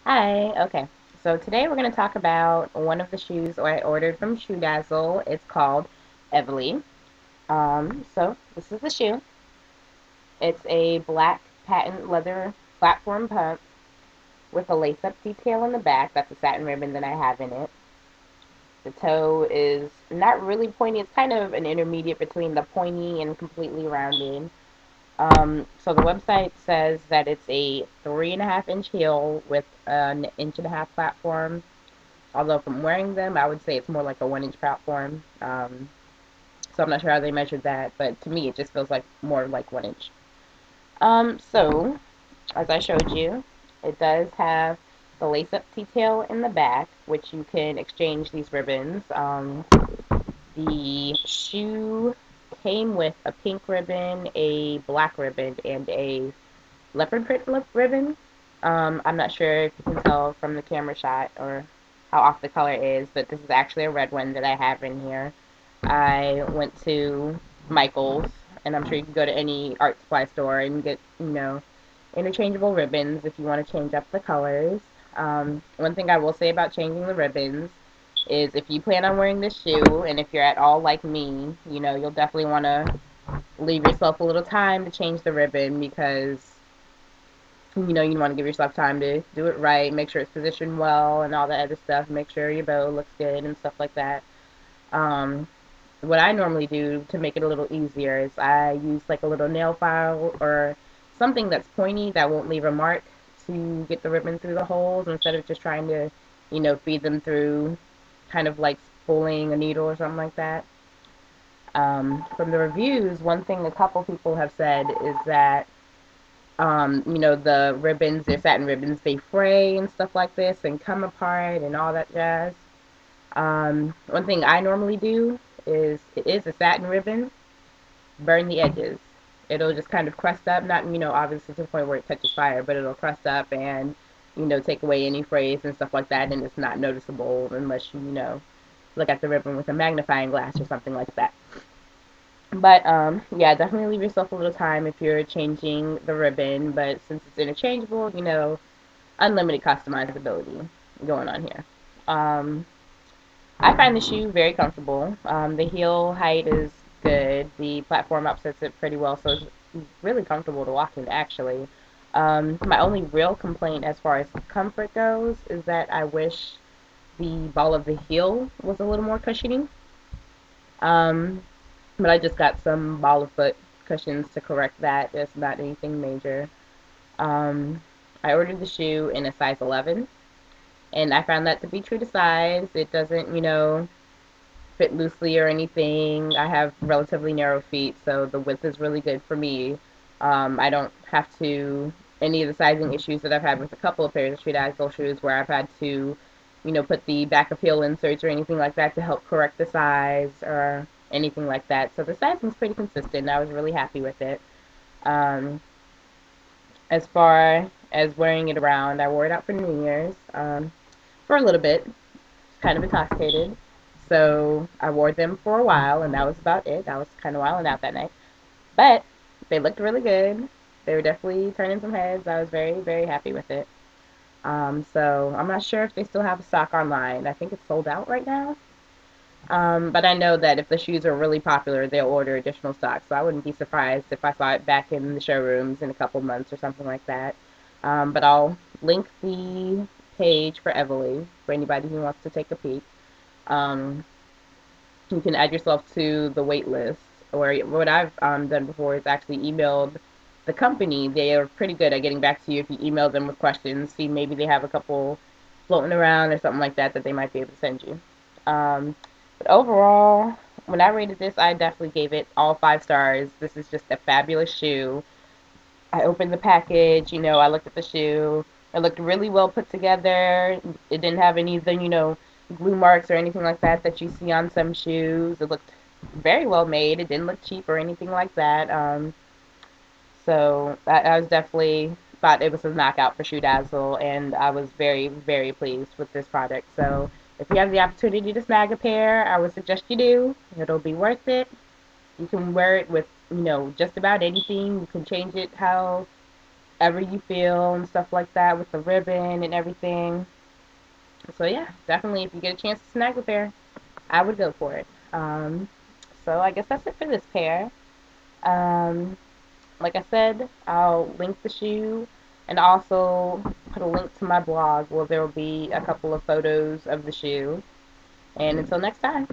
Hi, okay. So today we're going to talk about one of the shoes I ordered from ShoeDazzle. It's called Eveleigh. So this is the shoe. It's a black patent leather platform pump with a lace-up detail in the back. That's a satin ribbon that I have in it. The toe is not really pointy. It's kind of an intermediate between the pointy and completely rounded. So the website says that it's a 3.5 inch heel with an inch and a half platform. Although from wearing them, I would say it's more like a 1 inch platform. So I'm not sure how they measured that, but to me it just feels like more like 1 inch. So as I showed you, it does have the lace-up detail in the back, which you can exchange these ribbons. The shoe came with a pink ribbon, a black ribbon, and a leopard print ribbon. I'm not sure if you can tell from the camera shot or how off the color is, but this is actually a red one that I have in here. I went to Michael's, and I'm sure you can go to any art supply store and get, interchangeable ribbons if you want to change up the colors. One thing I will say about changing the ribbons is if you plan on wearing this shoe, and if you're at all like me, you'll definitely want to leave yourself a little time to change the ribbon because you want to give yourself time to do it right, make sure it's positioned well and all that other stuff, make sure your bow looks good and stuff like that. Um, what I normally do to make it a little easier is I use like a little nail file or something that's pointy that won't leave a mark to get the ribbon through the holes instead of just trying to, feed them through kind of like spooling a needle or something like that. From the reviews, one thing a couple people have said is that the ribbons, they're satin ribbons, they fray and stuff like this and come apart and all that jazz. One thing I normally do is it is a satin ribbon, burn the edges. It'll just kind of crust up, not, obviously to the point where it touches fire, but it'll crust up and, take away any frays and stuff like that, and it's not noticeable unless you, look at the ribbon with a magnifying glass or something like that. But yeah, definitely leave yourself a little time if you're changing the ribbon. But since it's interchangeable, unlimited customizability going on here. Um, I find the shoe very comfortable. The heel height is good. The platform upsets it pretty well, so it's really comfortable to walk in, actually. My only real complaint as far as comfort goes is that I wish the ball of the heel was a little more cushiony. Um, but I just got some ball of foot cushions to correct that. It's not anything major. Um, I ordered the shoe in a size 11, and I found that to be true to size. It doesn't, fit loosely or anything. I have relatively narrow feet, so the width is really good for me. I don't have to, any of the sizing issues that I've had with a couple of pairs of ShoeDazzle shoes where I've had to, put the back of heel inserts or anything like that to help correct the size or anything like that. So the sizing's pretty consistent. I was really happy with it. Um, as far as wearing it around, I wore it out for New Year's for a little bit, kind of intoxicated. So I wore them for a while, and that was about it. I was kind of wilding out that night. But they looked really good. They were definitely turning some heads. I was very, very happy with it. So I'm not sure if they still have stock online. I think it's sold out right now. But I know that if the shoes are really popular, they'll order additional stock. So I wouldn't be surprised if I saw it back in the showrooms in a couple months or something like that. But I'll link the page for Eveleigh for anybody who wants to take a peek. Um, you can add yourself to the wait list. Or what I've done before is actually emailed the company. They are pretty good at getting back to you if you email them with questions. See, maybe they have a couple floating around or something like that that they might be able to send you. But overall, when I rated this, I definitely gave it all 5 stars. This is just a fabulous shoe. I opened the package, I looked at the shoe. It looked really well put together. It didn't have any of the, glue marks or anything like that that you see on some shoes. It looked very well made. It didn't look cheap or anything like that. So I was definitely thought it was a knockout for ShoeDazzle, and I was very, very pleased with this product. So if you have the opportunity to snag a pair, I would suggest you do. It'll be worth it. You can wear it with, just about anything. You can change it how ever you feel and stuff like that with the ribbon and everything. So yeah, definitely if you get a chance to snag a pair, I would go for it. So I guess that's it for this pair. Um, like I said, I'll link the shoe and also put a link to my blog where there will be a couple of photos of the shoe. And until next time.